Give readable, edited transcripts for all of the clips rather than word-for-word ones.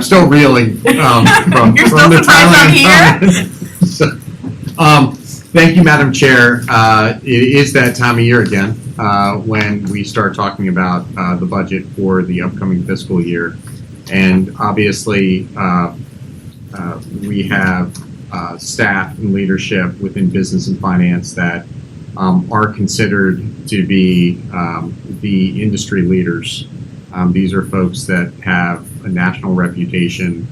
I'm still reeling from You're still the surprised I'm here? So, thank you, Madam Chair. It is that time of year again when we start talking about the budget for the upcoming fiscal year. And obviously, we have staff and leadership within business and finance that are considered to be the industry leaders. These are folks that have a national reputation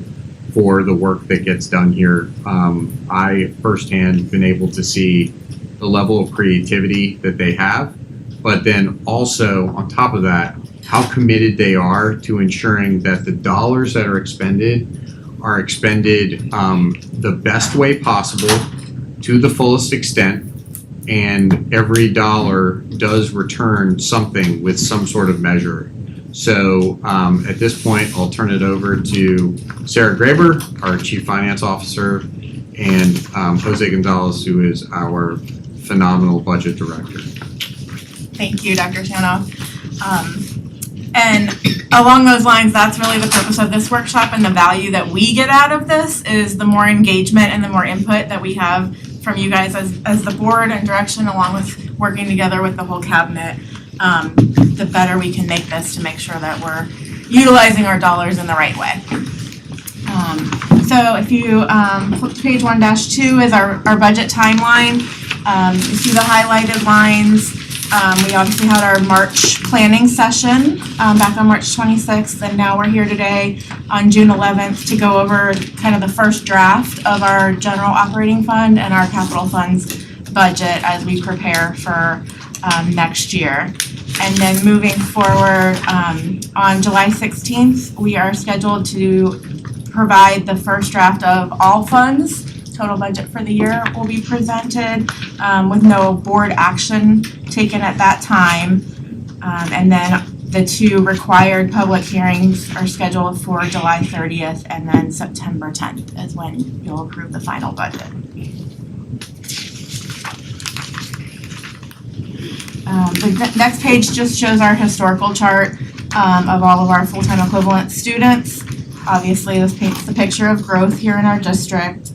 for the work that gets done here. I firsthand been able to see the level of creativity that they have, but then also on top of that, how committed they are to ensuring that the dollars that are expended the best way possible to the fullest extent, and every dollar does return something with some sort of measure. So at this point, I'll turn it over to Sarah Graber, our Chief Finance Officer, and Jose Gonzalez, who is our phenomenal budget director. Thank you, Dr. Shanoff. And along those lines, that's really the purpose of this workshop, and the value that we get out of this is the more engagement and the more input that we have from you guys as the board and direction, along with working together with the whole cabinet, the better we can make this to make sure that we're utilizing our dollars in the right way. So if you flip to page 1-2 is our budget timeline. You see the highlighted lines. We obviously had our March planning session back on March 26th, and now we're here today on June 11th to go over kind of the first draft of our general operating fund and our capital funds budget as we prepare for next year. And then moving forward, on July 16th, we are scheduled to provide the first draft of all funds. Total budget for the year will be presented with no board action taken at that time. And then the two required public hearings are scheduled for July 30th, and then September 10th is when you'll approve the final budget. The next page just shows our historical chart of all of our full-time equivalent students. Obviously, this paints the picture of growth here in our district.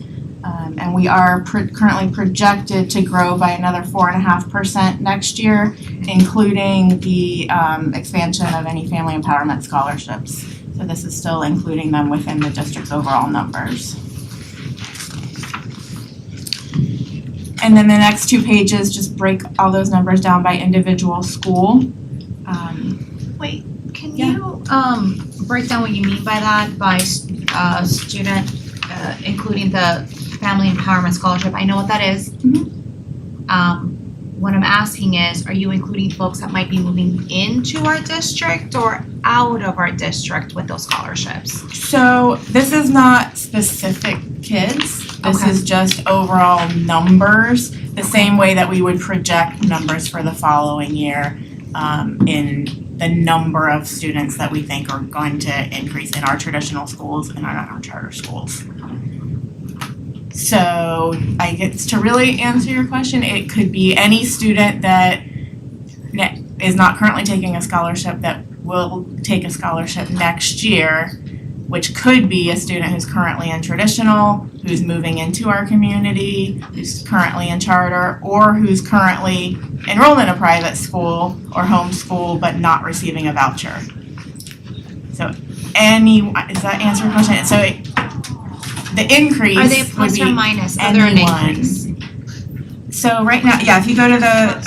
And we are currently projected to grow by another 4.5% next year, including the expansion of any family empowerment scholarships. So this is still including them within the district's overall numbers. And then the next two pages just break all those numbers down by individual school. Wait, can you break down what you mean by that, by student, including the Family Empowerment Scholarship? I know what that is. Mm-hmm. What I'm asking is, are you including folks that might be moving into our district or out of our district with those scholarships? So this is not specific kids. This Okay. is just overall numbers, the same way that we would project numbers for the following year in the number of students that we think are going to increase in our traditional schools and in our charter schools. So I guess to really answer your question, it could be any student that is not currently taking a scholarship that will take a scholarship next year, which could be a student who's currently in traditional, who's moving into our community, who's currently in charter, or who's currently enrolled in a private school or homeschool but not receiving a voucher. So does that answer your question? So the increase Are they a plus or minus? Are there an increase? So right now, yeah, if you go to the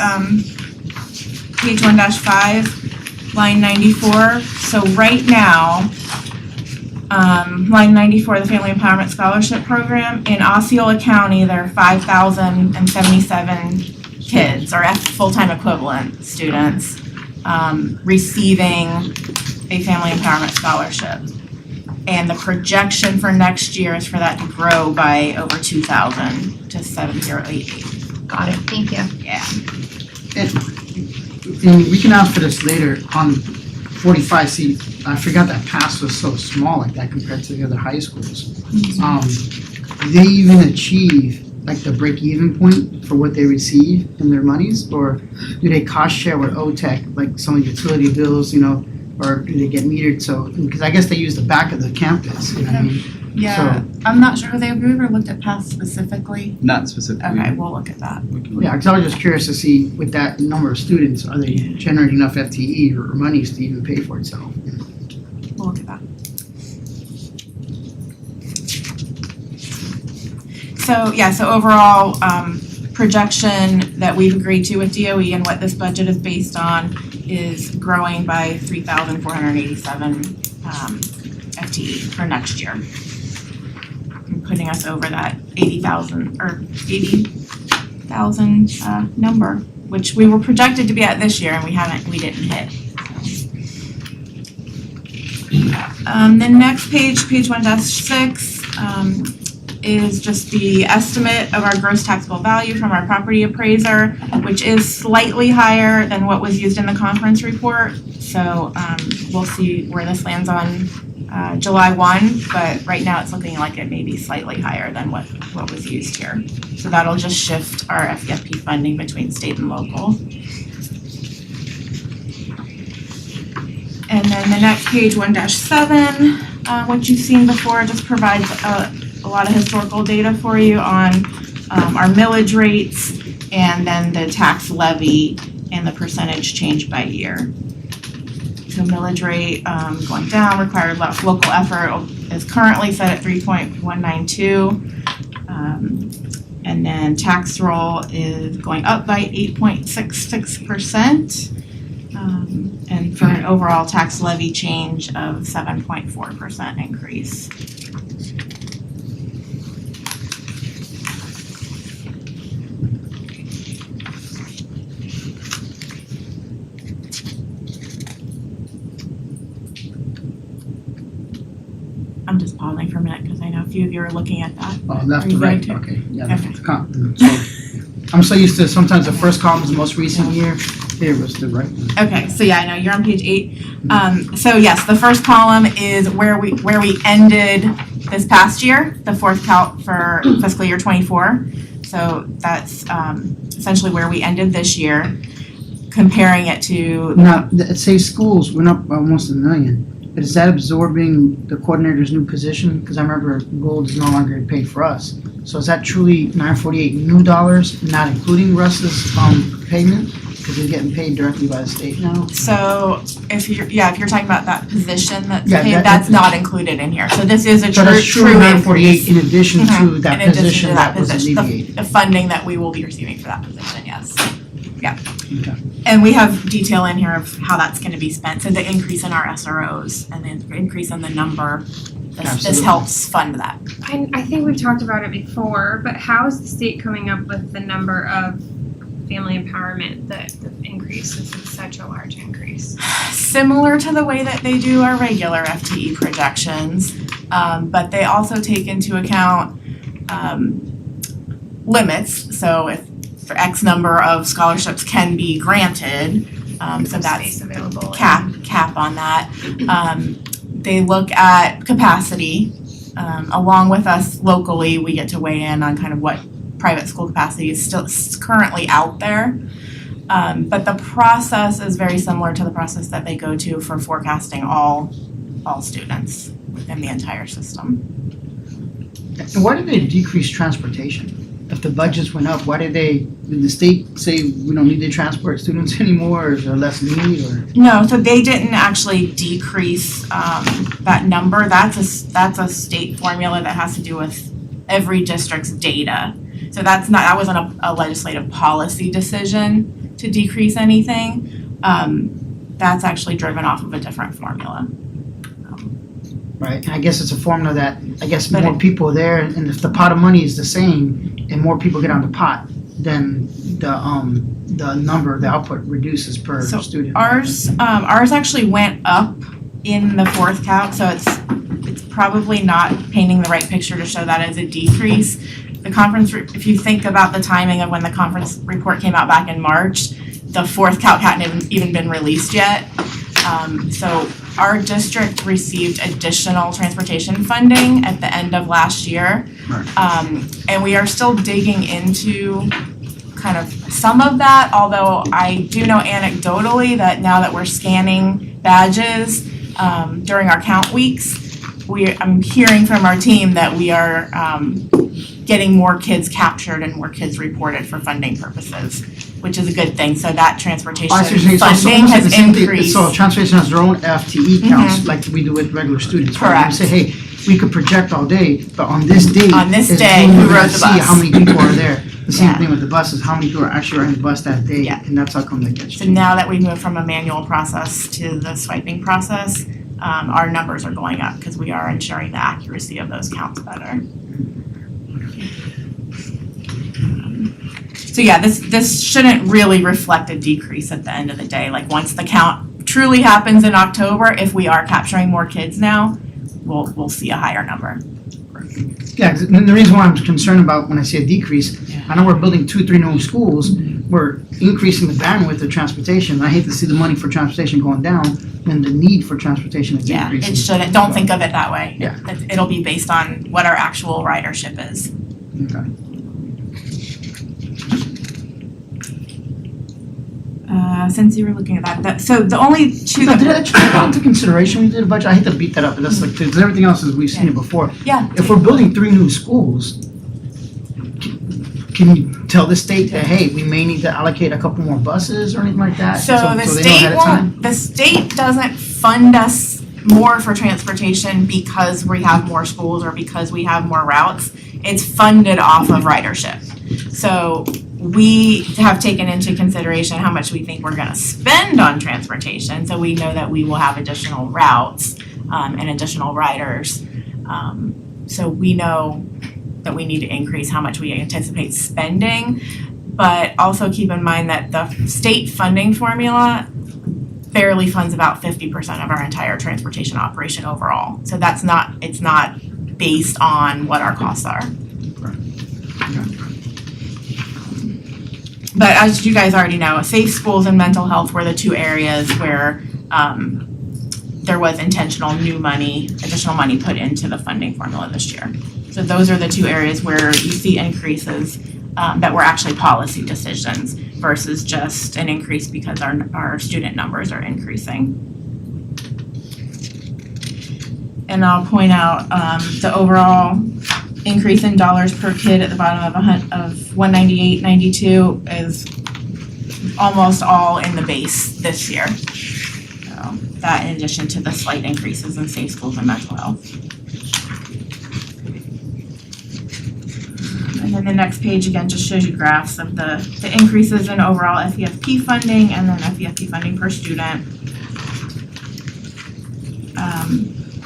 page 1-5, line 94. So right now, line 94, the Family Empowerment Scholarship Program, in Osceola County, there are 5,077 kids, or full-time equivalent students, receiving a Family Empowerment Scholarship. And the projection for next year is for that to grow by over 2,000 to 7,088. Got it, thank you. Yeah. And we can ask for this later on 45. See, I forgot that pass was so small like that compared to the other high schools. Do they even achieve like the break-even point for what they receive in their monies, or do they cost share with OTEC, like some of the utility bills, or do they get metered? So, because I guess they use the back of the campus, you know what I mean? Yeah, I'm not sure, have you ever looked at paths specifically? Not specifically. Okay, we'll look at that. Yeah, because I was just curious to see with that number of students, are they generating enough FTE or monies to even pay for itself? We'll look at that. So overall, projection that we've agreed to with DOE and what this budget is based on is growing by 3,487 FTE for next year. And putting us over that 80,000 number, which we were projected to be at this year and we didn't hit. The next page 1-6, is just the estimate of our gross taxable value from our property appraiser, which is slightly higher than what was used in the conference report. So we'll see where this lands on July 1, but right now it's looking like it may be slightly higher than what was used here. So that'll just shift our FEFP funding between state and local. And then the next page 1-7, what you've seen before, just provides a lot of historical data for you on our millage rates and then the tax levy and the percentage change by year. So millage rate going down, required local effort is currently set at 3.192. And then tax roll is going up by 8.66%. And for an overall tax levy change of 7.4% increase. I'm just pausing for a minute because I know a few of you are looking at that. Oh, left Are to you right, going to? okay, yeah, left Okay. to column. So, I'm so used to sometimes the first column is the most recent year, here was the right one. Okay, so yeah, I know you're on page 8. So yes, the first column is where we ended this past year, the fourth count for fiscal year 24. So that's essentially where we ended this year, comparing it to. Now, say schools went up almost $1 million, but is that absorbing the coordinator's new position? Because I remember Gold is no longer paid for us. So is that truly 948 new dollars, not including Russ's payment? Because he's getting paid directly by the state now? So if you're talking about that position that's Yeah, paid, that's not included in here. So this is a So that's true true increase. 948 in addition to that In addition position to that was position, alleviated? the funding that we will be receiving for that position, yes. Okay. And we have detail in here of how that's gonna be spent, so the increase in our SROs and the increase in the number, this Absolutely. helps fund that. I think we've talked about it before, but how is the state coming up with the number of family empowerment, the increase, since it's such a large increase? Similar to the way that they do our regular FTE projections, but they also take into account limits, so if for X number of scholarships can be granted, so that's Space available. cap on that. They look at capacity, along with us locally, we get to weigh in on kind of what private school capacity is still currently out there. But the process is very similar to the process that they go to for forecasting all students within the entire system. And why did they decrease transportation? If the budgets went up, did the state say we don't need to transport students anymore, or is there less need, or? No, so they didn't actually decrease that number. That's a state formula that has to do with every district's data. So that wasn't a legislative policy decision to decrease anything. That's actually driven off of a different formula. Right, and I guess it's a formula that, I guess But more people are there, and if the pot of money is the same, and more people get on the pot, then the output reduces per So student. Ours actually went up in the fourth count, so it's probably not painting the right picture to show that as a decrease. The conference, if you think about the timing of when the conference report came out back in March, the fourth count hadn't even been released yet. So our district received additional transportation funding at the end of last year. Right. And we are still digging into kind of some of that, although I do know anecdotally that now that we're scanning badges, during our count weeks. I'm hearing from our team that we are, getting more kids captured and more kids reported for funding purposes, which is a good thing. So that transportation I see what you're saying. So it's funding almost like has the same thing. increased. So transportation has their own FTE counts, like we do with regular students. right? Correct. We say, hey, we could project all day, but on this day. On this is day, when who we're gonna rode the see bus? how many people are there. The same Yeah. thing with the buses, how many people are actually riding the bus that day, Yeah. and that's how come that gets So changed. now that we've moved from a manual process to the swiping process, our numbers are going up because we are ensuring the accuracy of those counts better. So yeah, this shouldn't really reflect a decrease at the end of the day. Like once the count truly happens in October, if we are capturing more kids now, we'll see a higher number. Yeah, 'cause the reason why I'm concerned about when I see a decrease, I know we're building 2-3 new schools, we're increasing the bandwidth of transportation. I hate to see the money for transportation going down, and the need for transportation is Yeah, increasing. it shouldn't, don't think of it that way. Yeah. It'll be based on what our actual ridership is. Okay. Since you were looking at that, so the only two So that. did that take into consideration when you did a budget? I hate to beat that up, but that's like, because everything else is, we've seen it before. Yeah. If we're building 3 new schools, can you tell the state that, hey, we may need to allocate a couple more buses or anything like that? So the they know ahead state of time? won't, the state doesn't fund us more for transportation because we have more schools or because we have more routes. It's funded off of ridership. So we have taken into consideration how much we think we're gonna spend on transportation, so we know that we will have additional routes, and additional riders. So we know that we need to increase how much we anticipate spending, but also keep in mind that the state funding formula barely funds about 50% of our entire transportation operation overall. So that's not, it's not based on what our costs are. But as you guys already know, safe schools and mental health were the two areas where there was intentional new money, additional money put into the funding formula this year. So those are the two areas where you see increases that were actually policy decisions versus just an increase because our student numbers are increasing. And I'll point out the overall increase in dollars per kid at the bottom of 198.92 is almost all in the base this year. So that in addition to the slight increases in safe schools and mental health. And then the next page again just shows you graphs of the increases in overall FEFP funding and then FEFP funding per student.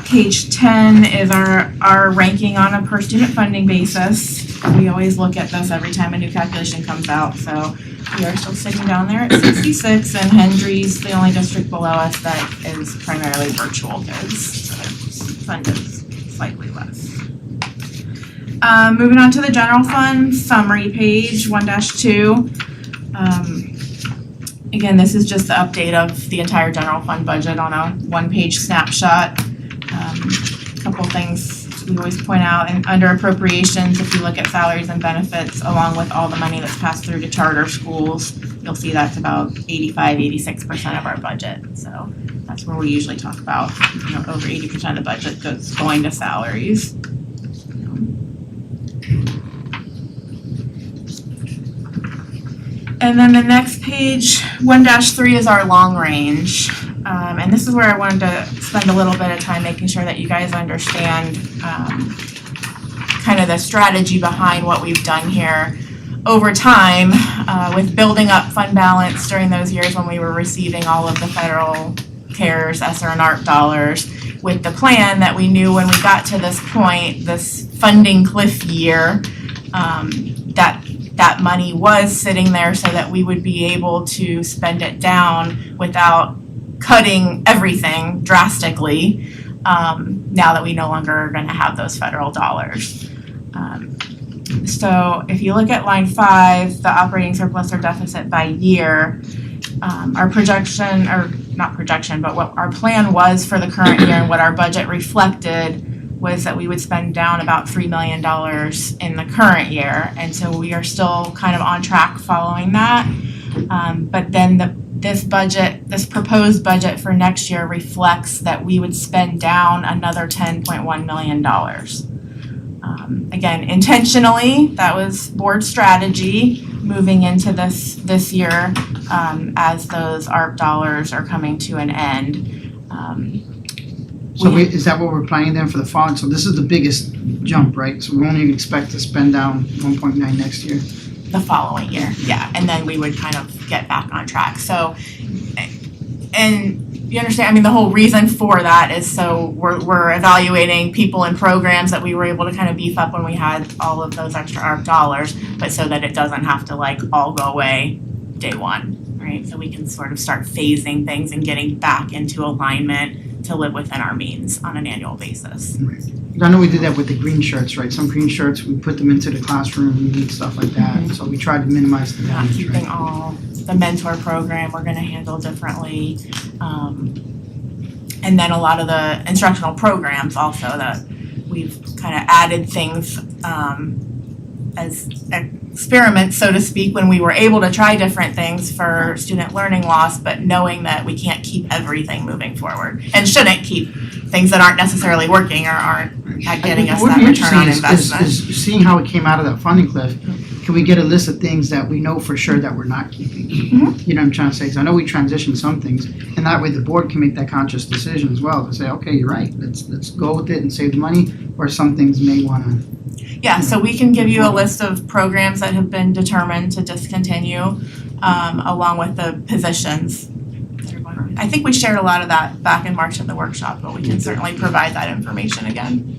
Page 10 is our ranking on a per student funding basis. We always look at this every time a new calculation comes out, so we are still sitting down there at 66, and Hendry's the only district below us that is primarily virtual kids, so they're funded slightly less. Moving on to the general fund summary page 1-2. Again, this is just the update of the entire general fund budget on a one-page snapshot. Couple things we always point out, and under appropriations, if you look at salaries and benefits along with all the money that's passed through to charter schools, you'll see that's about 85-86% of our budget. So that's where we usually talk about, over 80% of the budget goes going to salaries. And then the next page, 1-3 is our long range. And this is where I wanted to spend a little bit of time making sure that you guys understand kind of the strategy behind what we've done here over time with building up fund balance during those years when we were receiving all of the federal CARES, ESSER, and ARP dollars, with the plan that we knew when we got to this point, this funding cliff year, that money was sitting there so that we would be able to spend it down without cutting everything drastically, now that we no longer are going to have those federal dollars. So if you look at line 5, the operating surplus or deficit by year, our projection, or not projection, but what our plan was for the current year and what our budget reflected was that we would spend down about $3 million in the current year. And so we are still kind of on track following that. But then this proposed budget for next year reflects that we would spend down another $10.1 million. Again, intentionally, that was board strategy moving into this year, as those ARP dollars are coming to an end. So is that what we're planning then for the following? So this is the biggest jump, right? So we won't even expect to spend down 1.9 next year? The following year, yeah, and then we would kind of get back on track. So, and you understand, I mean, the whole reason for that is so we're evaluating people and programs that we were able to kind of beef up when we had all of those extra ARP dollars, but so that it doesn't have to like all go away day one, right? So we can sort of start phasing things and getting back into alignment to live within our means on an annual basis. I know we did that with the green shirts, right? Some green shirts, we put them into the classroom and stuff like that. So we tried to minimize the Not damage, keeping right? all, the mentor program, we're gonna handle differently. And then a lot of the instructional programs also that we've kind of added things as experiments, so to speak, when we were able to try different things for student learning loss, but knowing that we can't keep everything moving forward and shouldn't keep things that aren't necessarily working or aren't getting us that return on investment. Is seeing how it came out of that funding cliff, can we get a list of things that we know for sure that we're not keeping? You know what I'm trying to say? Because I know we transitioned some things, and that way the board can make that conscious decision as well to say, okay, you're right, let's go with it and save the money, or some things may want to. Yeah, so we can give you a list of programs that have been determined to discontinue, along with the positions. I think we shared a lot of that back in March at the workshop, but we can certainly provide that information again.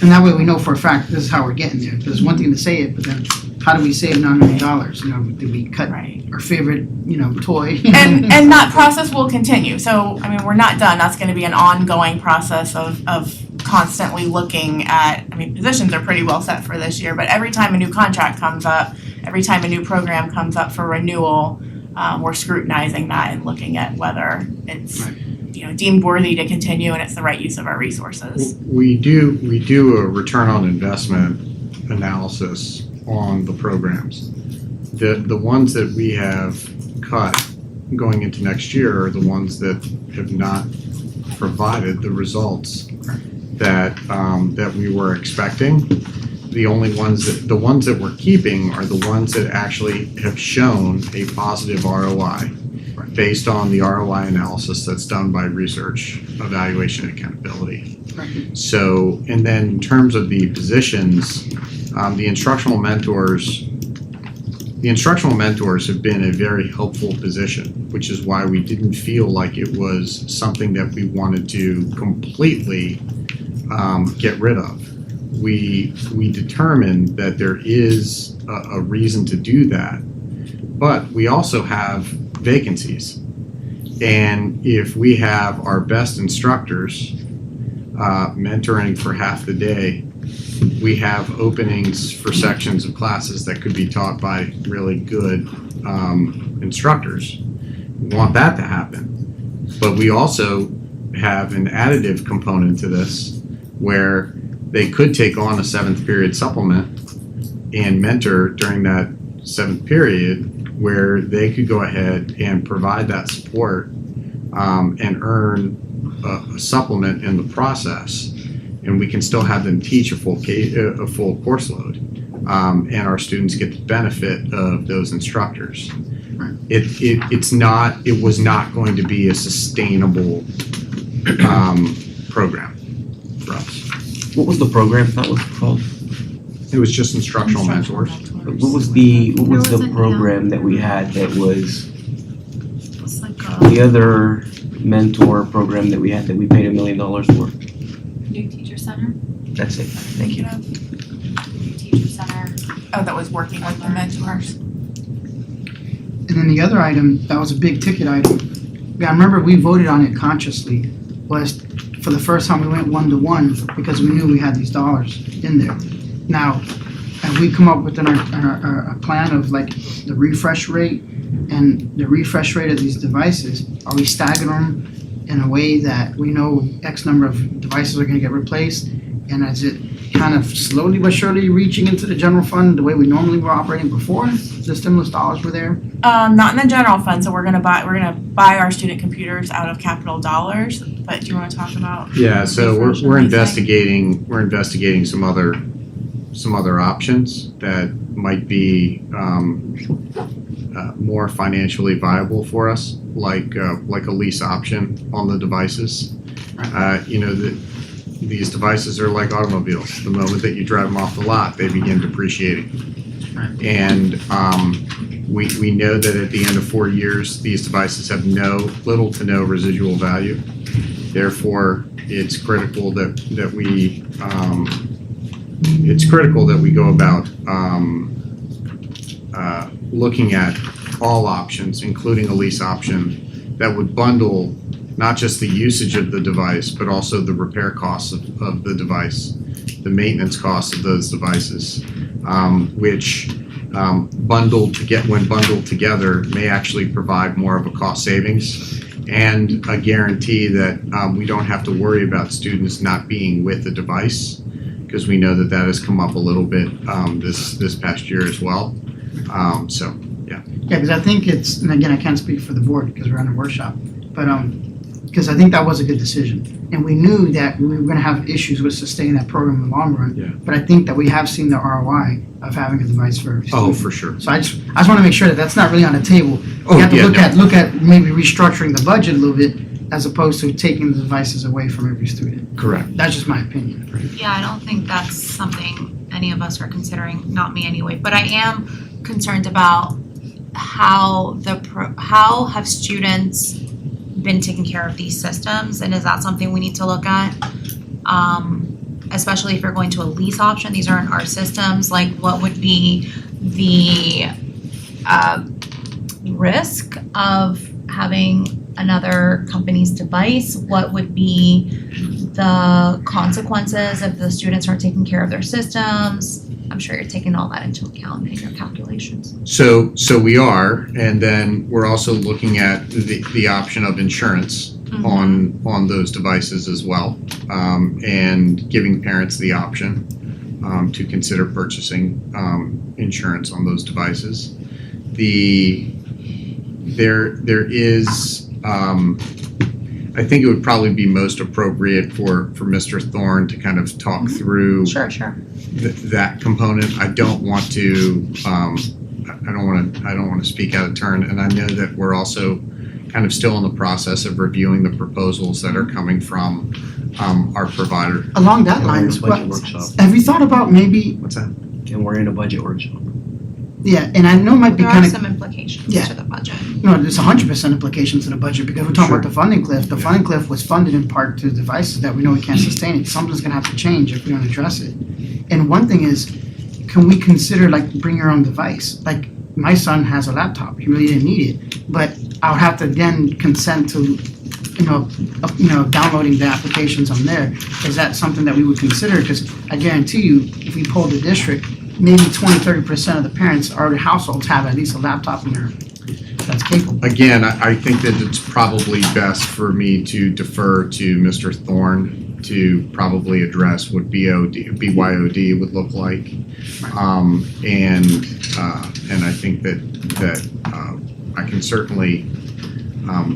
And that way we know for a fact this is how we're getting there. Because one thing to say it, but then how do we save $9 million? You know, did we cut Right. our favorite, toy? And that process will continue. So, I mean, we're not done. That's gonna be an ongoing process of constantly looking at, I mean, positions are pretty well set for this year, but every time a new contract comes up, every time a new program comes up for renewal, we're scrutinizing that and looking at whether it's, deemed worthy to continue and it's the right use of our resources. We do a return on investment analysis on the programs. The ones that we have cut going into next year are the ones that have not provided the results that we were expecting. The ones that we're keeping are the ones that actually have shown a positive ROI based on the ROI analysis that's done by research, evaluation, and accountability. So, and then in terms of the positions, the instructional mentors have been a very helpful position, which is why we didn't feel like it was something that we wanted to completely get rid of. We determined that there is a reason to do that, but we also have vacancies. And if we have our best instructors mentoring for half the day, we have openings for sections of classes that could be taught by really good instructors. We want that to happen. But we also have an additive component to this where they could take on a 7th period supplement and mentor during that 7th period where they could go ahead and provide that support and earn a supplement in the process. And we can still have them teach a full course load, and our students get the benefit of those instructors. It was not going to be a sustainable program for us. What was the program that was called? It was just instructional mentors. What was the wasn't, program that we had that was It's like the other mentor program that we had that we paid $1 million for? New Teacher Center, That's it. Thank you. New Teacher Center. Oh, that was working with the mentors. And then the other item, that was a big ticket item. I remember we voted on it consciously, was for the first time we went 1-to-1 because we knew we had these dollars in there. Now, have we come up with a plan of like the refresh rate and the refresh rate of these devices? Are we staggering them in a way that we know X number of devices are going to get replaced? And is it kind of slowly but surely reaching into the general fund the way we normally were operating before? the stimulus dollars were there? Not in the general fund, so we're gonna buy our student computers out of capital dollars, but do you wanna talk about? Yeah, so Refresh we're on these investigating some other options that might be more financially viable for us, like a lease option on the devices. These devices are like automobiles. The moment that you drive them off the lot, they begin depreciating. And we know that at the end of 4 years, these devices have little to no residual value. Therefore, it's critical that we go about looking at all options, including a lease option that would bundle not just the usage of the device, but also the repair costs of the device, the maintenance costs of those devices, which when bundled together may actually provide more of a cost savings and a guarantee that we don't have to worry about students not being with the device, because we know that has come up a little bit this past year as well. Yeah, because I think and again, I can't speak for the board because we're on a workshop, but because I think that was a good decision. And we knew that we were going to have issues with sustaining that program in the long run. Yeah. But I think that we have seen the ROI of having a device for every student. Oh, for sure. So I just want to make sure that that's not really on the table. Oh, We have to yeah, look at maybe restructuring the budget a little bit as opposed to taking the devices away from every student. Correct. That's just my opinion. Yeah, I don't think that's something any of us are considering, not me anyway, but I am concerned about how have students been taking care of these systems, and is that something we need to look at? Especially if you're going to a lease option, these aren't our systems, like what would be the risk of having another company's device? What would be the consequences if the students aren't taking care of their systems? I'm sure you're taking all that into account in your calculations. So we are, and then we're also looking at the option of insurance on those devices as well, and giving parents the option to consider purchasing insurance on those devices. There is, I think it would probably be most appropriate for Mr. Thorne to kind of talk through Sure. that component. I don't want to I don't want to speak out of turn, and I know that we're also kind of still in the process of reviewing the proposals that are coming from our provider. Along that And we're in lines, a budget workshop. have you thought about maybe, What's that? And we're in a budget workshop. and I know it might be There kind are of, some implications Yeah. to the budget. no, there's 100% implications to the budget because we're talking about the funding cliff. The Yeah. funding cliff was funded in part to devices that we know we can't sustain it. Something's gonna have to change if we don't address it. And one thing is, can we consider like bring your own device? Like my son has a laptop, he really didn't need it, but I would have to then consent to, downloading the applications on there. Is that something that we would consider? Because I guarantee you, if we poll the district, maybe 20-30% of the parents or the households have at least a laptop in there that's capable. Again, I think that it's probably best for me to defer to Mr. Thorne to probably address what BYOD would look like. And I think that I can certainly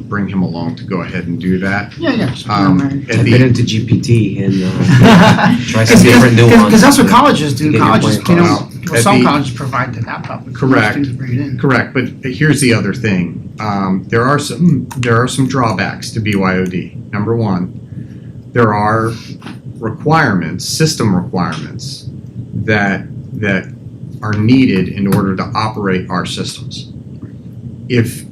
bring him along to go ahead and do that. Yeah. At I've the- been into GPT and try some different nuances. Because that's what colleges do. Get your Colleges, point across. At some the- colleges provide the laptop. but Correct. Students bring it in. Correct, but here's the other thing. There are some drawbacks to BYOD. Number one, there are system requirements that are needed in order to operate our systems. If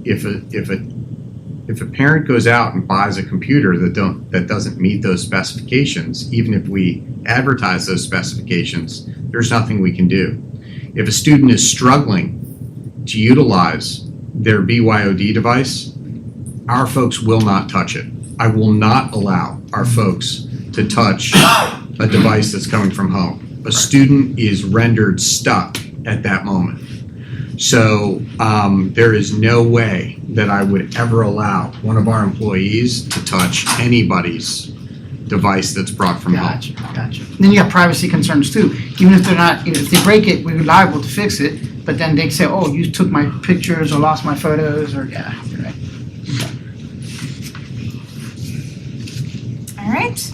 a parent goes out and buys a computer that doesn't meet those specifications, even if we advertise those specifications, there's nothing we can do. If a student is struggling to utilize their BYOD device, our folks will not touch it. I will not allow our folks to touch a device that's coming from home. A student is rendered stuck at that moment. So there is no way that I would ever allow one of our employees to touch anybody's device that's brought from home. Gotcha. Then you got privacy concerns too. Even if they're not, if they break it, we're liable to fix it. but then they say, oh, you took my pictures or lost my photos, or, yeah, you're right. All right.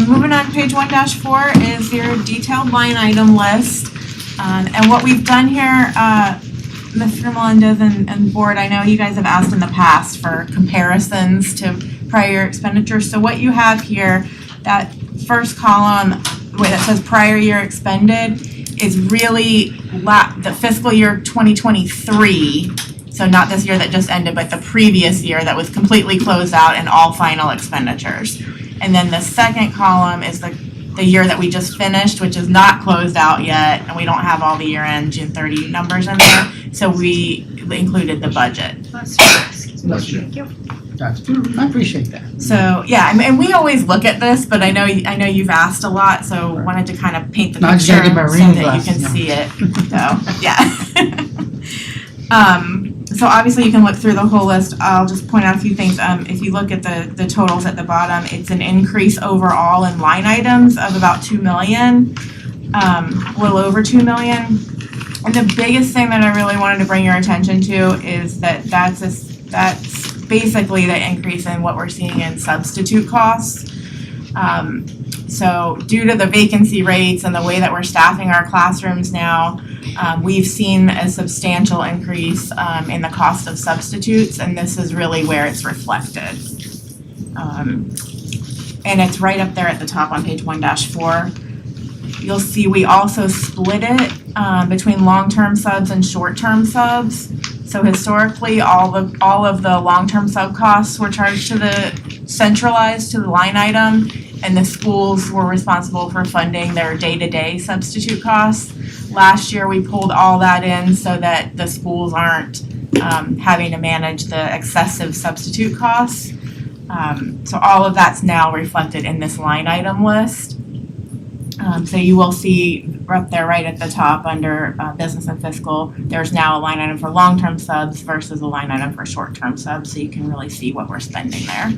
Moving on, page 1-4 is your detailed line item list. And what we've done here, Mr. Melendez and board, I know you guys have asked in the past for comparisons to prior expenditures. So what you have here, that first column that says prior year expended is really the fiscal year 2023. So not this year that just ended, but the previous year that was completely closed out and all final expenditures. And then the second column is the year that we just finished, which is not closed out yet, and we don't have all the year-end June 30 numbers in there. So we included the budget. Thank you. Gotcha. I appreciate that. So yeah, and we always look at this, but I know you've asked a lot, so wanted to kind of paint the No, I just picture gotta get my so reading that you can glasses, see it. So yeah. So obviously you can look through the whole list. I'll just point out a few things. If you look at the totals at the bottom, it's an increase overall in line items of about 2 million, a little over 2 million. And the biggest thing that I really wanted to bring your attention to is that that's basically the increase in what we're seeing in substitute costs. So due to the vacancy rates and the way that we're staffing our classrooms now, we've seen a substantial increase in the cost of substitutes, and this is really where it's reflected. And it's right up there at the top on page 1-4. You'll see we also split it between long-term subs and short-term subs. So historically, all of the long-term sub costs were charged centralized to the line item, and the schools were responsible for funding their day-to-day substitute costs. Last year, we pulled all that in so that the schools aren't having to manage the excessive substitute costs. So all of that's now reflected in this line item list. So you will see up there right at the top under business and fiscal, there's now a line item for long-term subs versus a line item for short-term subs, so you can really see what we're spending there.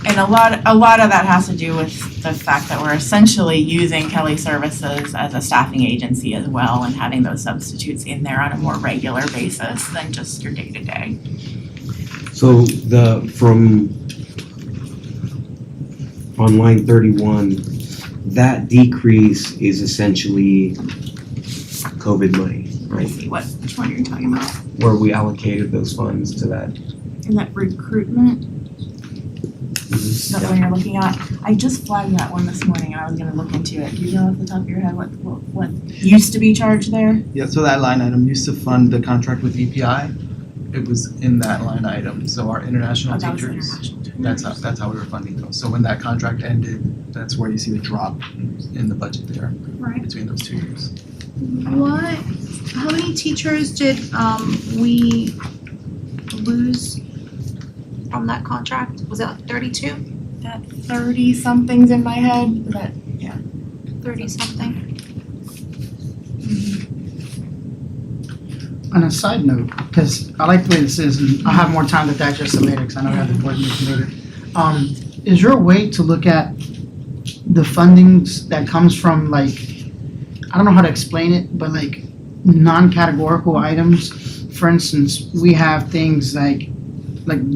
And a lot of that has to do with the fact that we're essentially using Kelly Services as a staffing agency as well, and having those substitutes in there on a more regular basis than just your day-to-day. So from on line 31, that decrease is essentially COVID money, Let me right? see which one you're talking about. Where we allocated those funds to that. In that recruitment, is that what you're looking at? I just flagged that one this morning and I was gonna look into it. Do you know off the top of your head what used to be charged there? Yeah, so that line item used to fund the contract with EPI. It was in that line item, so our international That was teachers, international. that's how we were funding those. So when that contract ended, that's where you see the drop in the budget there Right. between those 2 years. How many teachers did we lose from that contract? Was it 32? That 30 something's in my head, but 30 something? On a side note, because I like the way this is, and I'll have more time to digest it later, because I know we have the board meeting later. Is there a way to look at the fundings that comes from, like, I don't know how to explain it, but like non-categorical items? For instance, we have things like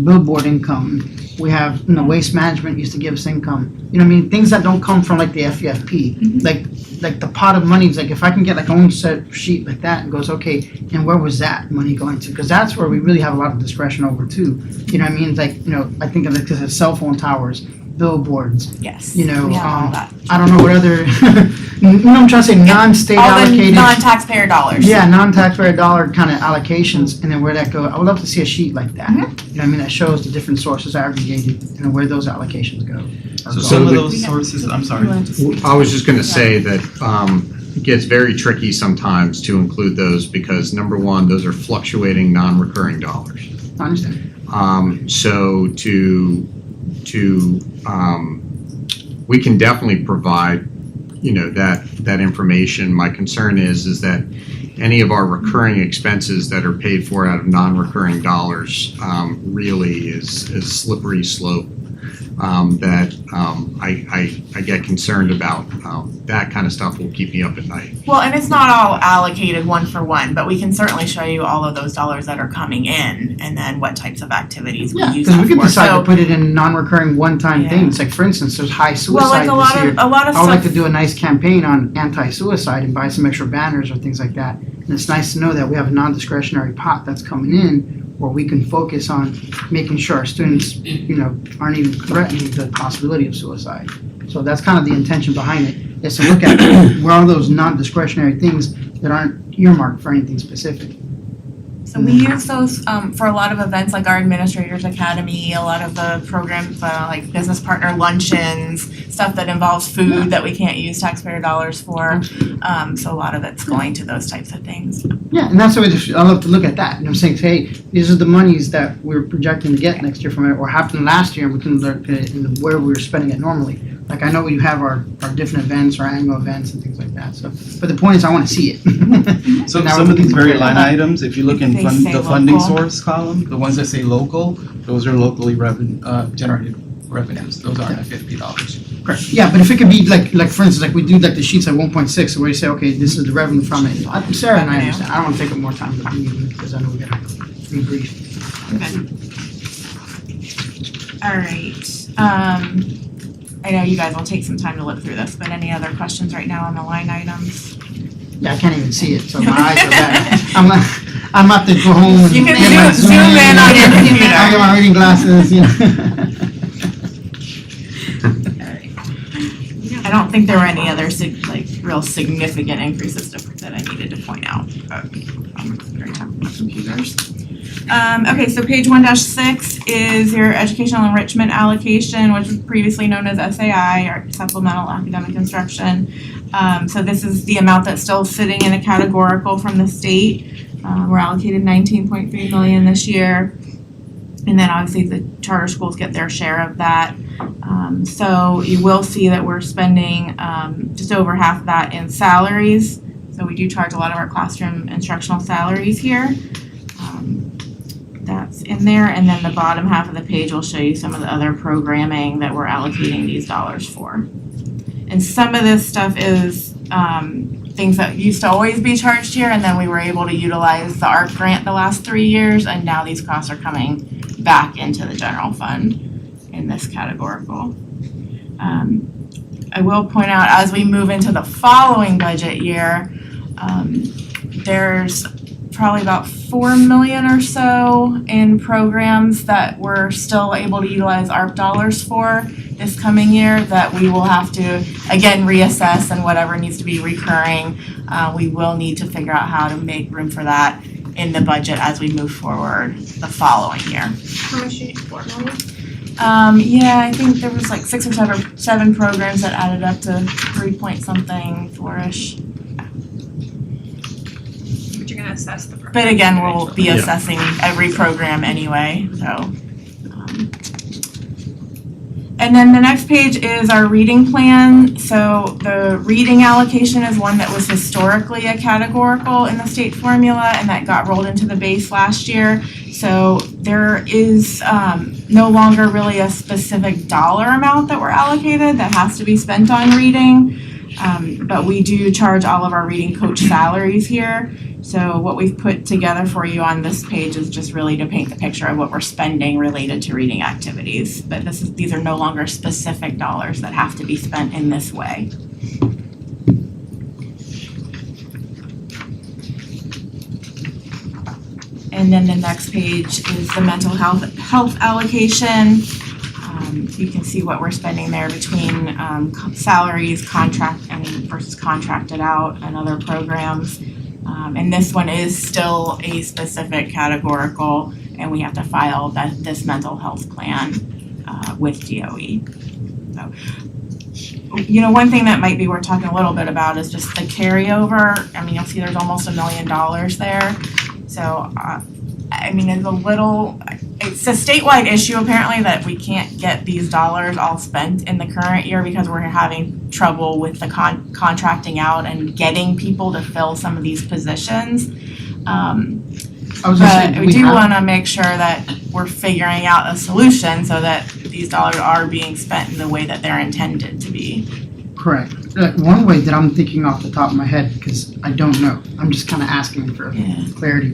billboard income. We have, waste management used to give us income. You know what I mean? Things that don't come from like the FEFP. Like the pot of money is like, if I can get like own set sheet like that and goes, okay, and where was that money going to? Because that's where we really have a lot of discretion over too. You know what I mean? It's like, I think of it because it's cell phone towers, billboards, yes. we have all that. I don't know what other, I'm trying to say non-state All the allocated. non-taxpayer dollars. Yeah, non-taxpayer dollar kind of allocations, and then where that go. I would love to see a sheet like that. You know what I mean? That shows the different sources aggregated and where those allocations go. So So some of the- those sources, I'm sorry. I was just gonna say that it gets very tricky sometimes to include those because number one, those are fluctuating non-recurring dollars. I understand. So we can definitely provide, that information. My concern is that any of our recurring expenses that are paid for out of non-recurring dollars really is a slippery slope that I get concerned about. That kind of stuff will keep me up at night. Well, and it's not all allocated one for one, but we can certainly show you all of those dollars that are coming in and then what types of activities we Yeah, use because that we could for. decide So, to put it in non-recurring one-time Yeah. things, like for instance, there's high well, like suicide a lot this year. of I would like to stuff, do a nice campaign on anti-suicide and buy some extra banners or things like that. And it's nice to know that we have a non-discretionary pot that's coming in where we can focus on making sure our students, aren't even threatening the possibility of suicide. So that's kind of the intention behind it, is to look at where are those non-discretionary things that aren't earmarked for anything specific. so we use those for a lot of events like our Administrators Academy, a lot of the programs like business partner luncheons, stuff that involves food that we can't use taxpayer dollars for. So a lot of it's going to those types of things. Yeah, and that's the way I love to look at that. And I'm saying, hey, these are the monies that we're projecting to get next year from it, or happened last year, and we can look at it and where we were spending it normally. Like I know we have our different events, our annual events and things like that. So, but the point is, I want to see it. So And now some we of these can very compare line that. items, if you look in They say the funding local. source column, the ones that say local, those are locally generated revenues. Those aren't at $50. Correct. Yeah, but if it could be like for instance, like we do like the sheets at 1.6, where you say, okay, this is the revenue from it. Sarah and I understand. I don't want to take up more time with the meeting because I know we gotta be brief. All right. I know you guys will take some time to look through this, but any other questions right now on the line items? Yeah, I can't even see it, so my eyes are bad. I'm about to go home and You can get my zoom in on your computer. I'll get my reading glasses. I don't think there were any other real significant increases that I needed to point out, but I'm very tough with my computers. Okay, so page 1-6 is your educational enrichment allocation, which was previously known as SAI, or supplemental academic instruction. So this is the amount that's still sitting in a categorical from the state. We're allocated $19.3 million this year. And then obviously the charter schools get their share of that. So you will see that we're spending just over half of that in salaries. So we do charge a lot of our classroom instructional salaries here. That's in there. And then the bottom half of the page will show you some of the other programming that we're allocating these dollars for. And some of this stuff is things that used to always be charged here, and then we were able to utilize the ARC grant the last 3 years, and now these costs are coming back into the general fund in this categorical. I will point out, as we move into the following budget year, there's probably about $4 million or so in programs that we're still able to utilize ARP dollars for this coming year that we will have to, again, reassess, and whatever needs to be recurring, we will need to figure out how to make room for that in the budget as we move forward the following year. How much do you need, $4 million? Yeah, I think there was like 6 or 7 programs that added up to 3-point-something, 4-ish. But you're gonna assess the program. But again, we'll be Yeah. assessing every program anyway, so. And then the next page is our reading plan. So the reading allocation is one that was historically a categorical in the state formula, and that got rolled into the base last year. So there is no longer really a specific dollar amount that we're allocated that has to be spent on reading. But we do charge all of our reading coach salaries here. So what we've put together for you on this page is just really to paint the picture of what we're spending related to reading activities. But these are no longer specific dollars that have to be spent in this way. And then the next page is the mental health allocation. You can see what we're spending there between salaries, versus contracted out, and other programs. And this one is still a specific categorical, and we have to file this mental health plan with DOE. So, one thing that might be worth talking a little bit about is just the carryover. I mean, you'll see there's almost $1 million there. So, it's a statewide issue apparently that we can't get these dollars all spent in the current year because we're having trouble with the contracting out and getting people to fill some of these positions. I was gonna say, But we do want to make sure that we're figuring out a solution so that these dollars are being spent in the way that they're intended to be. Correct. One way that I'm thinking off the top of my head, because I don't know, I'm just kind of asking for Yeah. clarity.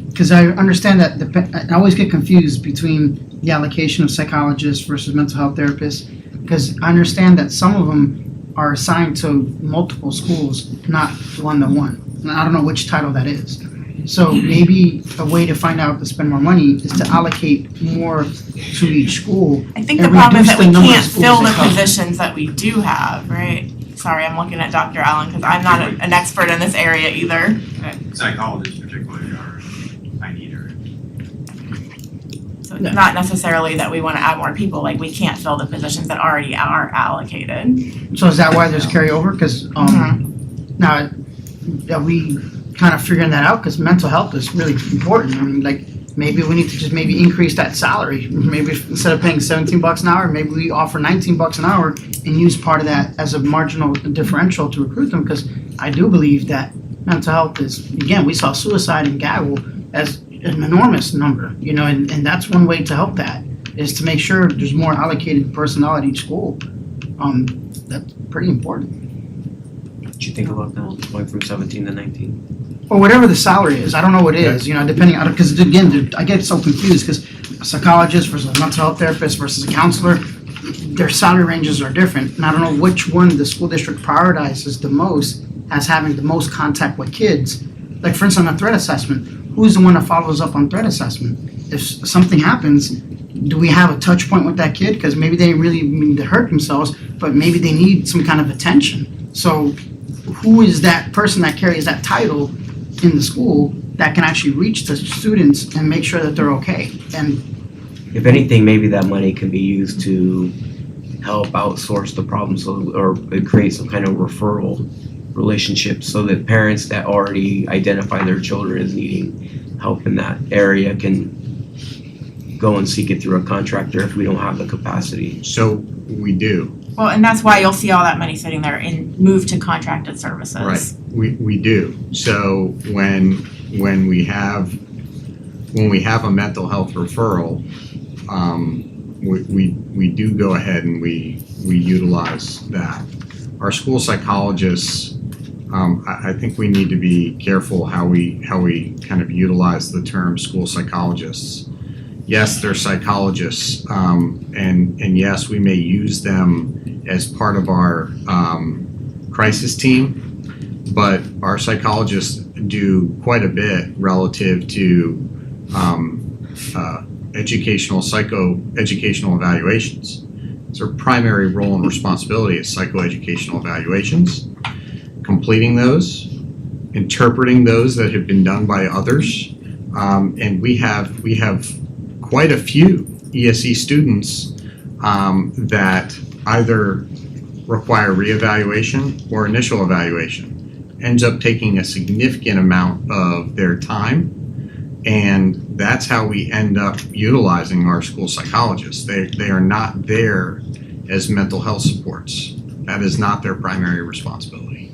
Because I understand that I always get confused between the allocation of psychologists versus mental health therapists. Because I understand that some of them are assigned to multiple schools, not one-to-one. And I don't know which title that is. So maybe a way to find out to spend more money is to allocate more to each school. I think the And problem is reduce that we the number of can't schools fill they the cover. positions that we do have, right? Sorry, I'm looking at Dr. Allen, because I'm not an expert in this area either. Psychologists particularly are high needer. So it's not necessarily that we wanna add more people, like, we can't fill the positions that already are allocated. So is that why there's carryover? Because now, are we kind of figuring that out? Because mental health is really important. I mean, like, maybe we need to just maybe increase that salary. Maybe instead of paying $17 an hour, maybe we offer $19 an hour and use part of that as a marginal differential to recruit them. Because I do believe that mental health is, again, we saw suicide in Gaggle as an enormous number, you know, and that's one way to help that, is to make sure there's more allocated personnel at each school. That's pretty important. What you think about that, going from 17 to 19? Or whatever the salary is, I don't know what it is, you know, depending on, because again, I get so confused, because a psychologist versus a mental health therapist versus a counselor, their salary ranges are different, and I don't know which one the school district prioritizes the most as having the most contact with kids. Like, for instance, on a threat assessment, who's the one that follows up on threat assessment? If something happens, do we have a touch point with that kid? Because maybe they really mean to hurt themselves, but maybe they need some kind of attention. So who is that person that carries that title in the school that can actually reach the students and make sure that they're okay? And If anything, maybe that money can be used to help outsource the problem, or create some kind of referral relationship, so that parents that already identify their children as needing help in that area can go and seek it through a contractor if we don't have the capacity. So we do, Well, and that's why you'll see all that money sitting there and move to contracted services. right, we do. So when we have a mental health referral, we do go ahead and we utilize that. Our school psychologists, I think we need to be careful how we kind of utilize the term school psychologists. Yes, they're psychologists, and yes, we may use them as part of our crisis team, but our psychologists do quite a bit relative to educational evaluations. It's our primary role and responsibility is psychoeducational evaluations, completing those, interpreting those that have been done by others, and we have quite a few ESE students that either require reevaluation or initial evaluation. Ends up taking a significant amount of their time, and that's how we end up utilizing our school psychologists. They are not there as mental health supports. That is not their primary responsibility.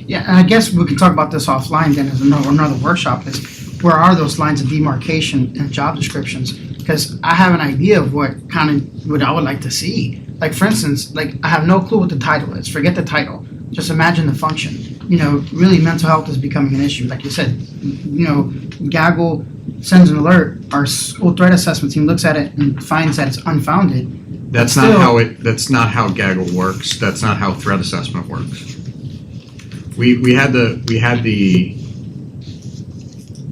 yeah, and I guess we can talk about this offline then as another workshop, is where are those lines of demarcation in job descriptions? Because I have an idea of what I would like to see. Like, for instance, like, I have no clue what the title is. Forget the title. Just imagine the function. You know, really mental health is becoming an issue. Like you said, you know, Gaggle sends an alert, our school threat assessment team looks at it and finds that it's unfounded. That's not how Gaggle works. That's not how threat assessment works. We had the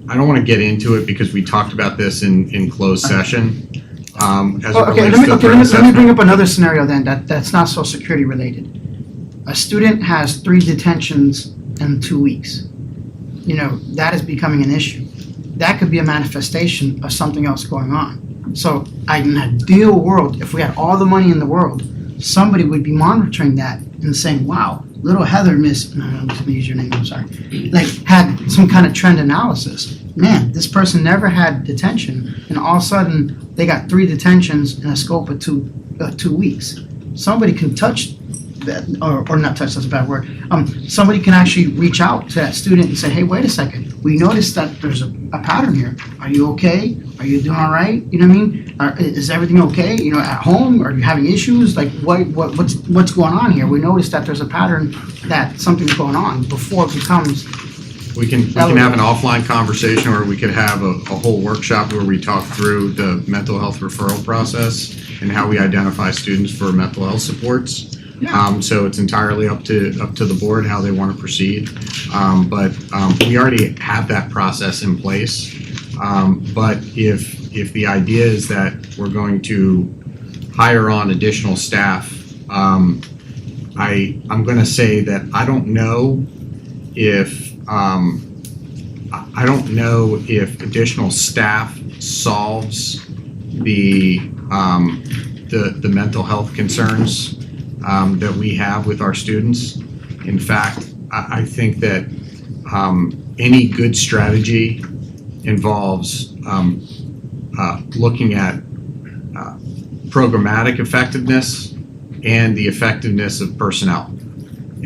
I don't want to get into it because we talked about this in closed session. As it relates to threat Let me assessment. bring up another scenario then that's not so security related. A student has 3 detentions in 2 weeks. You know, that is becoming an issue. That could be a manifestation of something else going on. So in an ideal world, if we had all the money in the world, somebody would be monitoring that and saying, wow, little Heather I'm just gonna use your name, I'm sorry, like, had some kind of trend analysis. Man, this person never had detention, and all of a sudden, they got 3 detentions in a scope of 2 weeks. Somebody can touch that, or not touch, that's a bad word. Somebody can actually reach out to that student and say, hey, wait a second, we noticed that there's a pattern here. Are you okay? Are you doing all right? You know what I mean? Is everything okay? You know, at home? Are you having issues? Like, what's going on here? We noticed that there's a pattern that something's going on before it becomes. We can have an offline conversation, or we could have a whole workshop where we talk through the mental health referral process and how we identify students for mental health supports. Yeah. So it's entirely up to the board how they want to proceed. But we already have that process in place. But if the idea is that we're going to hire on additional staff, I'm going to say that I don't know if additional staff solves the mental health concerns that we have with our students. In fact, I think that any good strategy involves looking at programmatic effectiveness and the effectiveness of personnel.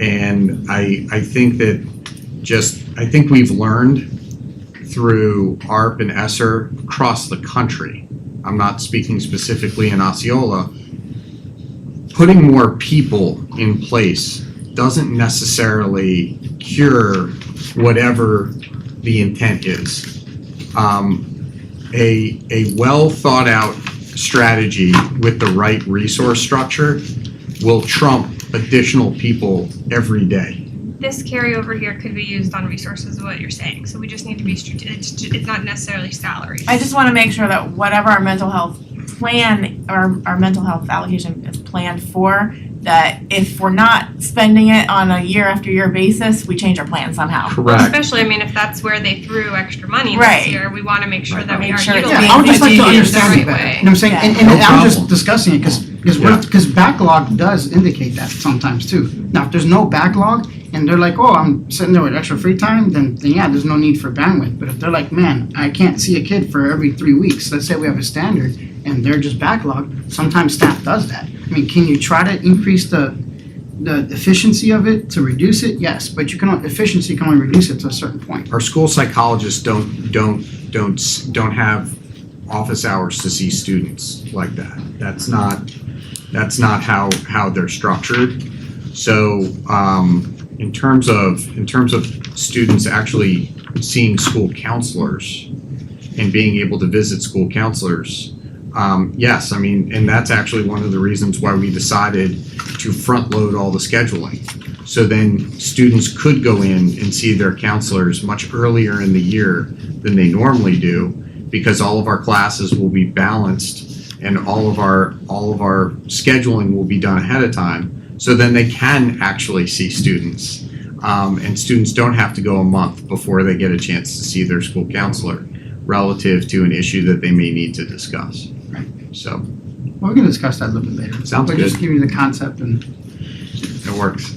And I think we've learned through ARP and ESSER across the country. I'm not speaking specifically in Osceola. Putting more people in place doesn't necessarily cure whatever the intent is. A well thought out strategy with the right resource structure will trump additional people every day. This carryover here could be used on resources, is what you're saying, so we just need to be strategic, it's not necessarily salary. I just wanna make sure that whatever our mental health plan, or our mental health allocation is planned for, that if we're not spending it on a year after year basis, we change our plan somehow. Correct. Especially, I mean, if that's where they threw extra money Right. this year, we wanna make sure that we Make are sure it's utilizing being I would just like to used understand the it right better. way. You know what I'm saying? Yeah. And No I'm just problem. discussing it because backlog does indicate that sometimes too. Now, if there's no backlog and they're like, oh, I'm sitting there with extra free time, then yeah, there's no need for bandwidth. But if they're like, man, I can't see a kid for every 3 weeks, let's say we have a standard and they're just backlogged, sometimes staff does that. I mean, can you try to increase the efficiency of it to reduce it? Yes, but efficiency can only reduce it to a certain point. Our school psychologists don't have office hours to see students like that. That's not how they're structured. So in terms of students actually seeing school counselors and being able to visit school counselors, yes, I mean, and that's actually one of the reasons why we decided to front load all the scheduling. So then students could go in and see their counselors much earlier in the year than they normally do, because all of our classes will be balanced and all of our scheduling will be done ahead of time. So then they can actually see students. And students don't have to go a month before they get a chance to see their school counselor relative to an issue that they may need to discuss. Right. So Well, we can discuss that a little bit later. Sounds But good. just give you the concept and. it works.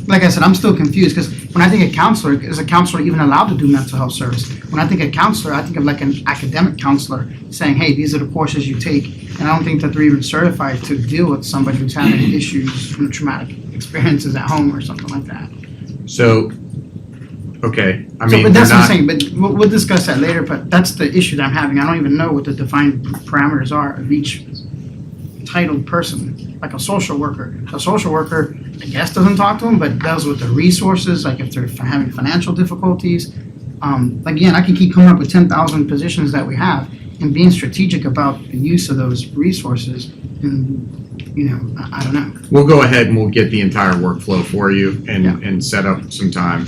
Like I said, I'm still confused because when I think of counselor, is a counselor even allowed to do mental health service? When I think of counselor, I think of like an academic counselor saying, hey, these are the courses you take. And I don't think that they're even certified to deal with somebody who's having issues, traumatic experiences at home or something like that. So, okay, I So, mean, but that's they're what I'm not, saying, but we'll discuss that later, but that's the issue that I'm having. I don't even know what the defined parameters are of each titled person, like a social worker. A social worker, I guess, doesn't talk to them, but deals with the resources, like if they're having financial difficulties. Again, I can keep coming up with 10,000 positions that we have and being strategic about the use of those resources. And, I don't know. we'll go ahead and we'll get the entire workflow for you and, Yeah. and set up some time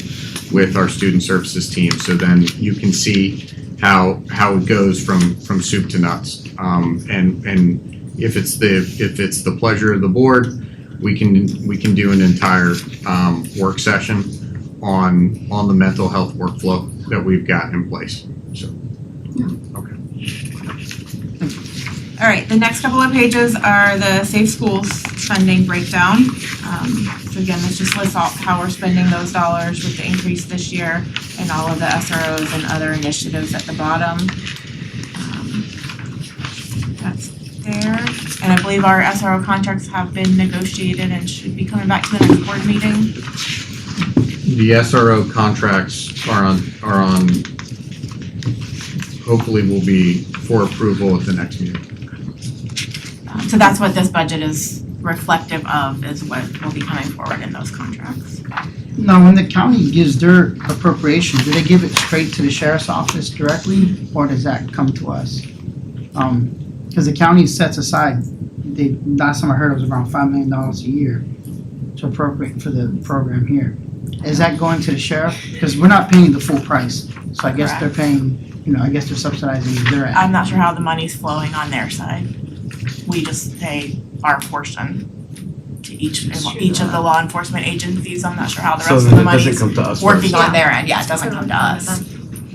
with our student services team, so then you can see how it goes from soup to nuts. And if it's the pleasure of the board, we can do an entire work session on the mental health workflow that we've got in place. So, okay. All right, the next couple of pages are the Safe Schools funding breakdown. So again, this just lists out how we're spending those dollars with the increase this year and all of the SROs and other initiatives at the bottom. That's there. And I believe our SRO contracts have been negotiated and should be coming back to the next board meeting. The SRO contracts are on, hopefully will be for approval at the next meeting. So that's what this budget is reflective of, is what will be coming forward in those contracts. Now, when the county gives their appropriation, do they give it straight to the sheriff's office directly, or does that come to us? Because the county sets aside, last time I heard it was around $5 million a year to appropriate for the program here. Is that going to the sheriff? Because we're not paying the full price, so I guess they're paying, I guess they're subsidizing their end. I'm not sure how the money's flowing on their side. We just pay our portion to each of the law enforcement agencies. I'm not sure how the So rest of the it doesn't money's come to us working first. on their end. Yeah, it doesn't come to us.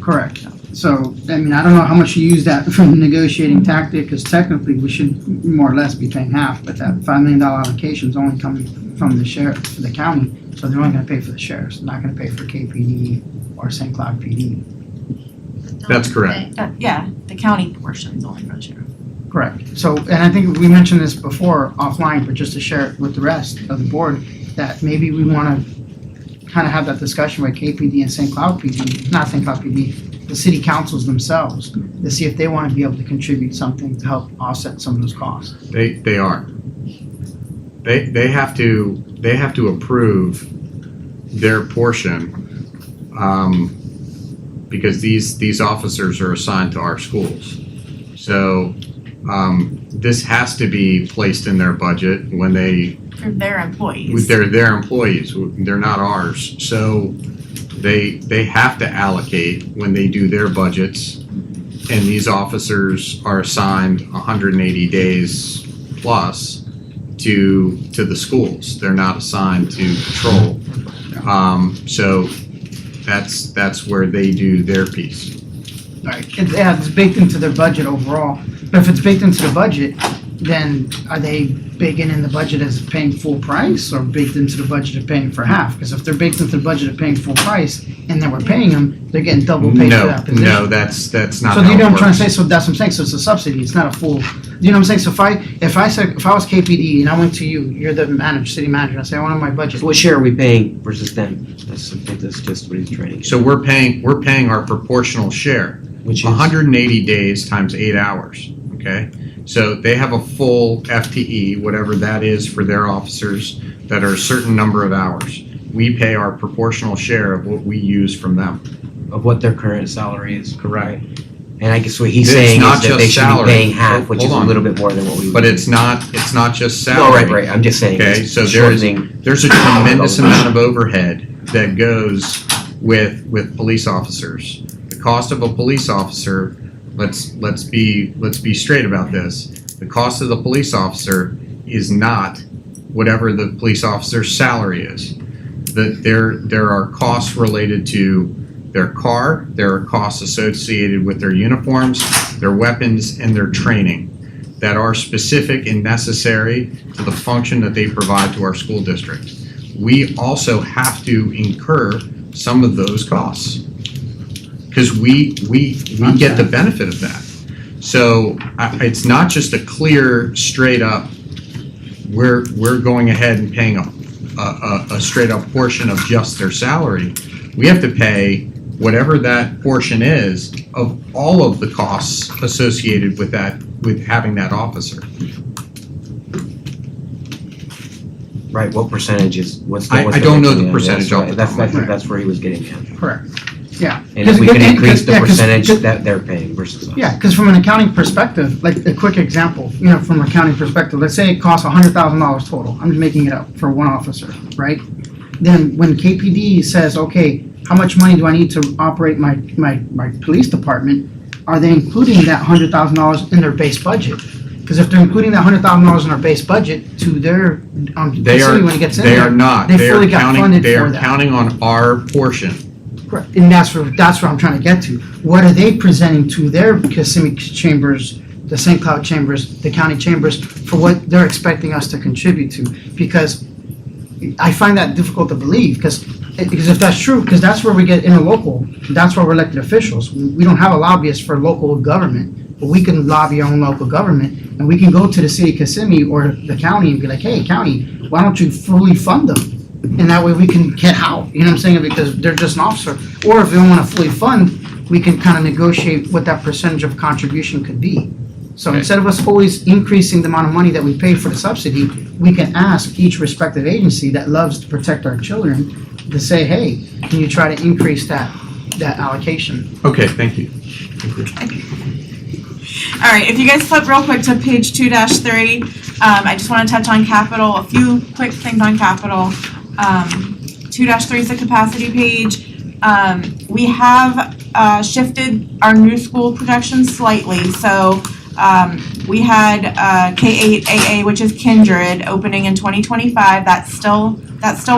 Correct. So, I mean, I don't know how much you use that from a negotiating tactic, because technically we should more or less be paying half, but that $5 million allocation is only coming from the sheriff, for the county, so they're only gonna pay for the sheriffs, not gonna pay for KPD or St. Cloud PD. That's correct. Yeah, the county portion's only for the sheriff. Correct. So, and I think we mentioned this before offline, but just to share it with the rest of the board, that maybe we wanna kind of have that discussion with KPD and St. Cloud PD, not St. Cloud PD, the city councils themselves, to see if they wanna be able to contribute something to help offset some of those costs. They are. They have to approve their portion, because these officers are assigned to our schools. So, this has to be placed in their budget when For their employees. they're their employees, they're not ours. So they have to allocate when they do their budgets, and these officers are assigned 180 days plus to the schools. They're not assigned to patrol. So that's where they do their piece. Right. It's baked into their budget overall, but if it's baked into the budget, then are they baking in the budget as paying full price, or baked into the budget of paying for half? Because if they're baked into the budget of paying full price, and then we're paying them, they're getting double paid for that position. No, that's not So how you it know what I'm trying to works. say, so that's what I'm saying, so it's a subsidy, it's not a full, you know what I'm saying? So if I was KPD and I went to you, you're the city manager, I say, I want my budget. What share are we paying versus them? That's just what he's trying to So we're paying our proportional share. which is 180 days times 8 hours, okay? So they have a full FTE, whatever that is for their officers, that are a certain number of hours. We pay our proportional share of what we use from them. of what their current salary is. Correct. And I guess what he's It's saying not is that just they should salary. be paying half, which Hold is a on. little bit more than what we. But it's not just No, salary. right, I'm just saying. Okay, it's so shortening. there's a tremendous amount of overhead that goes with police officers. The cost of a police officer, let's be straight about this. The cost of the police officer is not whatever the police officer's salary is. There are costs related to their car, there are costs associated with their uniforms, their weapons, and their training that are specific and necessary to the function that they provide to our school district. We also have to incur some of those costs because we get the benefit of that. So it's not just a clear, straight up, we're going ahead and paying a straight up portion of just their salary. We have to pay whatever that portion is of all of the costs associated with that, with having that officer. Right, what percentage is, what's the? I what's don't know the breakdown? percentage off the That's top of my right. That's where he was getting at. Correct, yeah. And if we can increase the 'cause- percentage that they're paying versus us. Yeah, because from an accounting perspective, like a quick example, from an accounting perspective, let's say it costs $100,000 total. I'm just making it up for one officer, right? Then when KPD says, okay, how much money do I need to operate my police department? Are they including that $100,000 in their base budget? Because if they're including that $100,000 in our base budget to their They facility are, when it gets in they there, are not. they They are fully got counting, funded they for are that. counting on our portion. Correct. And that's where I'm trying to get to. What are they presenting to their Kissimmee chambers, the St. Cloud chambers, the county chambers, for what they're expecting us to contribute to? Because I find that difficult to believe, because if that's true, because that's where we get interlocal, that's where we're elected officials. We don't have a lobbyist for local government, but we can lobby our own local government, and we can go to the city of Kissimmee or the county and be like, hey, county, why don't you fully fund them? And that way we can get out, you know what I'm saying, because they're just an officer. Or if we don't want to fully fund, we can kind of negotiate what that percentage of contribution could be. So Okay. instead of us always increasing the amount of money that we pay for the subsidy, we can ask each respective agency that loves to protect our children to say, hey, can you try to increase that allocation? Okay, thank you. All right, if you guys flip real quick to page 2-3, I just want to touch on capital, a few quick things on capital. 2-3 is the capacity page. We have shifted our new school projections slightly. So we had K8 AA, which is Kindred, opening in 2025. That's still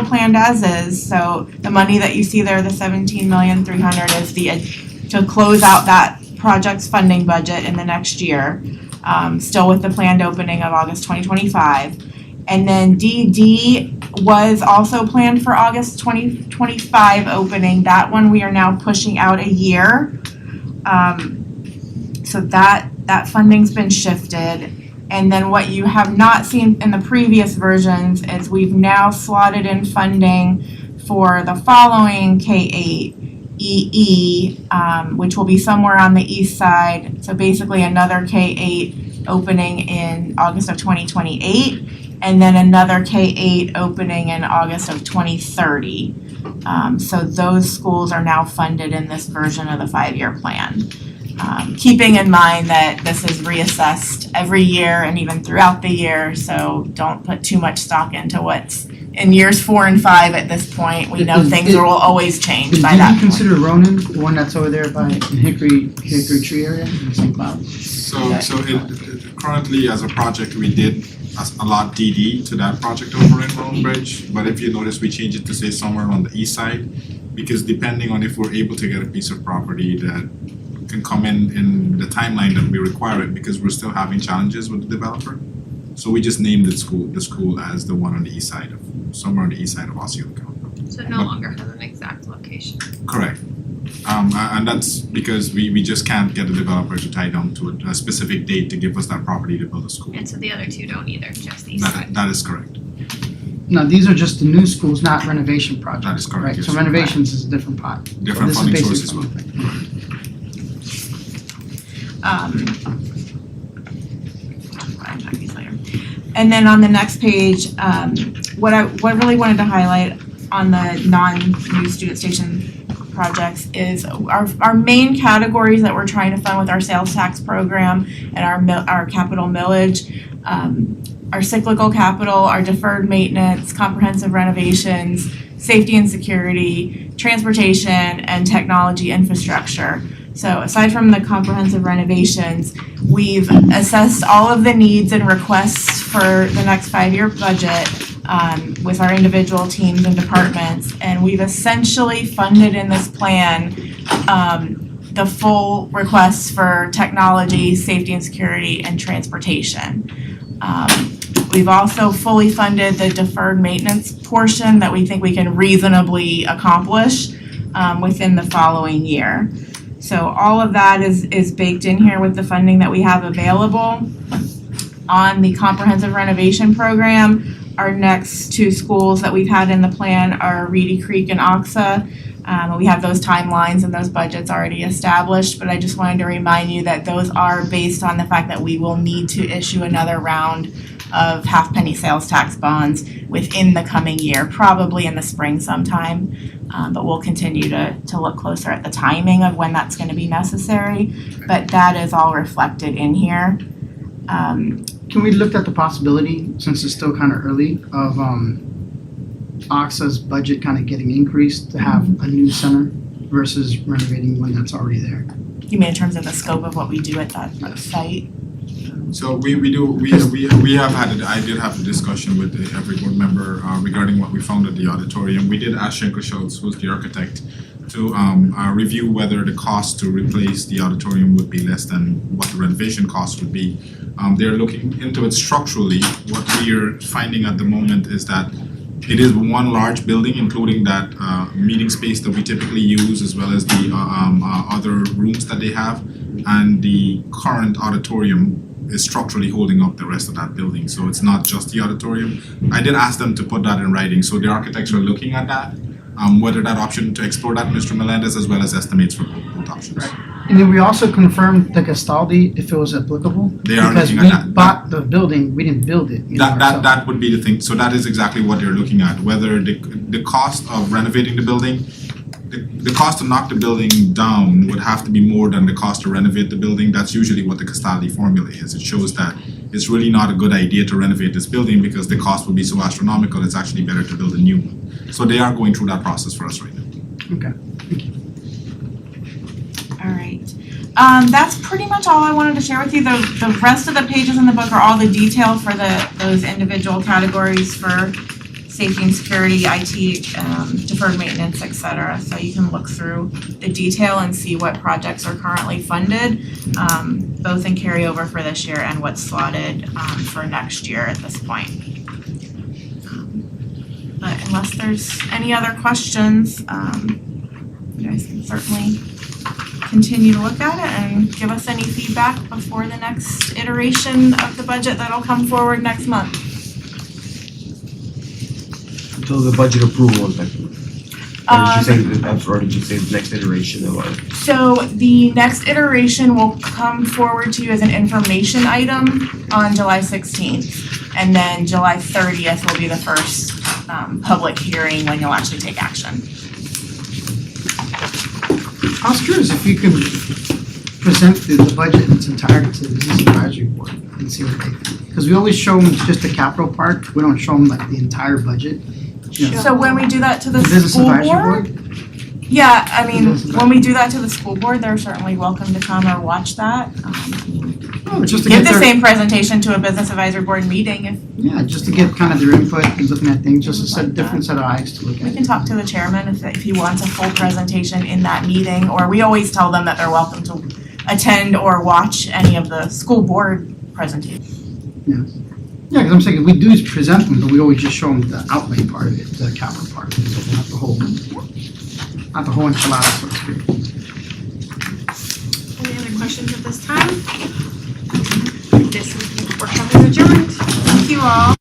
planned as is. So the money that you see there, the $17,300,000, is to close out that project's funding budget in the next year, still with the planned opening of August 2025. And then DD was also planned for August 2025 opening. That one we are now pushing out a year. So that funding's been shifted. And then what you have not seen in the previous versions is we've now slotted in funding for the following K8 EE, which will be somewhere on the east side. So basically another K8 opening in August of 2028, and then another K8 opening in August of 2030. So those schools are now funded in this version of the 5-year plan. Keeping in mind that this is reassessed every year and even throughout the year, so don't put too much stock into what's in years 4 and 5 at this point. We know things will always change by that Did you point. consider Ronan, the one that's over there by Hickory Tree area in St. Cloud? Currently, as a project, we did allot DD to that project over in Roan Bridge, but if you notice, we changed it to say somewhere on the east side, because depending on if we're able to get a piece of property that can come in the timeline that we require it, because we're still having challenges with the developer. So we just named the school as the one on the east side somewhere on the east side of Osceola County. So it no longer has an exact location. Correct. And that's because we just can't get the developer to tie down to a specific date to give us that property to build a school. And so the other two don't either, just the east side. That is correct. No, these are just the new schools, not renovation projects. That is correct, Right, yes. so renovations is a different pot. Different So funding this is sources. basically something. And then on the next page, what I really wanted to highlight on the non-new student station projects is our main categories that we're trying to fund with our sales tax program and our capital millage. Our cyclical capital, our deferred maintenance, comprehensive renovations, safety and security, transportation, and technology infrastructure. So aside from the comprehensive renovations, we've assessed all of the needs and requests for the next 5-year budget with our individual teams and departments, and we've essentially funded in this plan the full requests for technology, safety and security, and transportation. We've also fully funded the deferred maintenance portion that we think we can reasonably accomplish within the following year. So all of that is baked in here with the funding that we have available. On the comprehensive renovation program, our next 2 schools that we've had in the plan are Reedy Creek and Oxa. We have those timelines and those budgets already established, but I just wanted to remind you that those are based on the fact that we will need to issue another round of half-penny sales tax bonds within the coming year, probably in the spring sometime. But we'll continue to look closer at the timing of when that's going to be necessary. But that is all reflected in here. Can we look at the possibility, since it's still kind of early, of OXA's budget kind of getting increased to have a new center versus renovating one that's already there? You mean in terms of the scope of what we do at that site? So I did have a discussion with every board member regarding what we found at the auditorium. We did ask Schenkel Schultz, who's the architect, to review whether the cost to replace the auditorium would be less than what the renovation cost would be. They're looking into it structurally. What we are finding at the moment is that it is one large building, including that meeting space that we typically use, as well as the other rooms that they have, and the current auditorium is structurally holding up the rest of that building. So it's not just the auditorium. I did ask them to put that in writing, so the architects are looking at that. whether that option to explore that, Mr. Melendez, as well as estimates for both options. And then we also confirmed the Gastaldi if it was applicable. They are looking at Because that. we bought the building, we didn't build it, you know, That ourselves. that would be the thing, so that is exactly what they're looking at, whether the cost of renovating the building, the cost to knock the building down would have to be more than the cost to renovate the building. That's usually what the Castaldi formula is. It shows that it's really not a good idea to renovate this building because the cost would be so astronomical, it's actually better to build a new one. So they are going through that process for us right now. Okay. All right. That's pretty much all I wanted to share with you. The rest of the pages in the book are all the detail for those individual categories for safety and security, IT, deferred maintenance, et cetera. So you can look through the detail and see what projects are currently funded, both in carryover for this year and what's slotted for next year at this point. But unless there's any other questions, you guys can certainly continue to look at it and give us any feedback before the next iteration of the budget that'll come forward next month. Until the budget approval is next month. Or did you say the next iteration of our? So the next iteration will come forward to you as an information item on July 16th. And then July 30th will be the first public hearing when you'll actually take action. I was curious if you could present the budget in its entirety to the business advisory board and see what they think. Because we always show them just the capital part, we don't show them like the entire budget. You know, So when we do that to the the business school advisory board, board? yeah, I mean, Business when we do that to the school board, they're certainly welcome to come or watch that. Oh, just to Give get the their, same presentation to a business advisory board meeting if yeah, just to get kind of their input and looking at things, just a set, different set of eyes to look we at. can talk to the chairman if he wants a full presentation in that meeting, or we always tell them that they're welcome to attend or watch any of the school board presentations. Yeah, because I'm saying, we do present them, but we always just show them the outlay part of it, the capital part of it, not the whole enchilada, so to speak. Any other questions at this time? This workshop is adjourned. Thank you all.